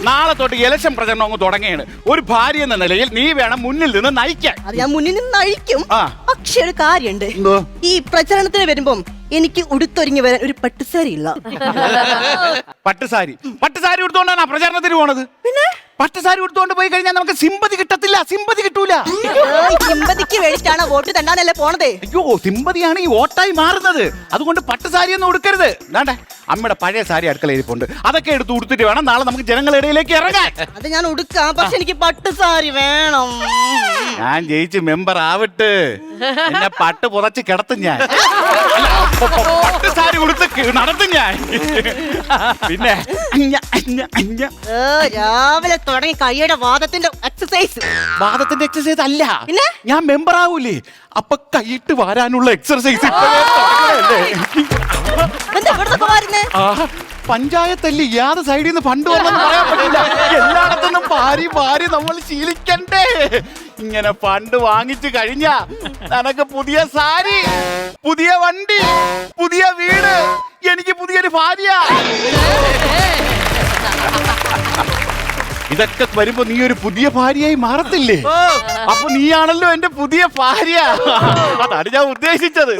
നാളെ തൊട്ട് ഇലക്ഷൻ പ്രചരണം അങ്ങ് തുടങ്ങുകയാണ്. ഒരു ഭാര്യ എന്ന നിലയിൽ നീ വേണം മുന്നിൽ നിന്ന് നയിക്കാൻ. അത് ഞാൻ മുന്നിൽ നിന്ന് നയിക്കും. ആ. പക്ഷെ ഒരു കാര്യമുണ്ട്, എന്തോ? ഈ പ്രചരണത്തിന് വരുമ്പം എനിക്ക് ഉടുത്തൊരുങ്ങി വരാൻ ഒരു പട്ടുസാരി ഇല്ല. പട്ടുസാരി ഉടുത്തോണ്ടാണ് പ്രചാരണത്തിന് പോണത്. പിന്നെ പട്ടുസാരി ഉടുത്തോണ്ട് പോയി കഴിഞ്ഞാൽ നമുക്ക് സിമ്പതി കിട്ടത്തില്ല. സിമ്പതി കിട്ടൂല. സിമ്പതിക്ക് വേണ്ടിട്ടാണ് വോട്ട് തണ്ടാനല്ലേ പോണത്. അയ്യോ, സിമ്പതിയാണ് ഈ വോട്ടായി മാറുന്നത്. അതുകൊണ്ട് പട്ടുസാരി ഒന്നും ഉടുക്കരുത്. വേണ്ടേ, അമ്മയുടെ പഴയ സാരി അടുക്കളയിൽ ഇരിപ്പുണ്ട്. അതൊക്കെ എടുത്ത് ഉടുത്തിട്ട് വേണം നാളെ നമുക്ക് ജനങ്ങളുടെ ഇടയിലേക്ക് ഇറങ്ങാൻ. അത് ഞാൻ ഉടുക്കാം, പക്ഷെ എനിക്ക് പട്ടുസാരി വേണം. ഞാൻ ജയിച്ച് മെമ്പർ ആവട്ടെ, എന്നെ പട്ട് പുതച്ച് കിടത്തും ഞാൻ. പട്ടുസാരി ഉടുത്ത് നടത്തും ഞാൻ. പിന്നെ രാവിലെ തുടങ്ങി കൈയുടെ വാദത്തിന്റെ എക്സസൈസ്. വാദത്തിന്റെ എക്സസൈസ് അല്ല, പിന്നെ ഞാൻ മെമ്പർ ആവൂലേ, അപ്പൊ കൈയിട്ട് വാരാനുള്ള എക്സസൈസ്. പഞ്ചായത്തല്ലേ, യാതെ സൈഡിൽ നിന്ന് ഫണ്ട് വന്നെന്ന് പറയാൻ പറ്റില്ല. എല്ലായിടത്തുനിന്നും ഭാരി നമ്മൾ ശീലിക്കണ്ടേ. ഇങ്ങനെ ഫണ്ട് വാങ്ങിച്ചു കഴിഞ്ഞാ നിനക്ക് പുതിയ സാരി, പുതിയ വണ്ടി, പുതിയ വീട്, എനിക്ക് പുതിയൊരു ഭാര്യ. ഇതൊക്കെ വരുമ്പോ നീ ഒരു പുതിയ ഭാര്യയായി മാറത്തില്ലേ? അപ്പൊ നീയാണല്ലോ എന്റെ പുതിയ ഭാര്യ. അതാണ് ഞാൻ ഉദ്ദേശിച്ചത്.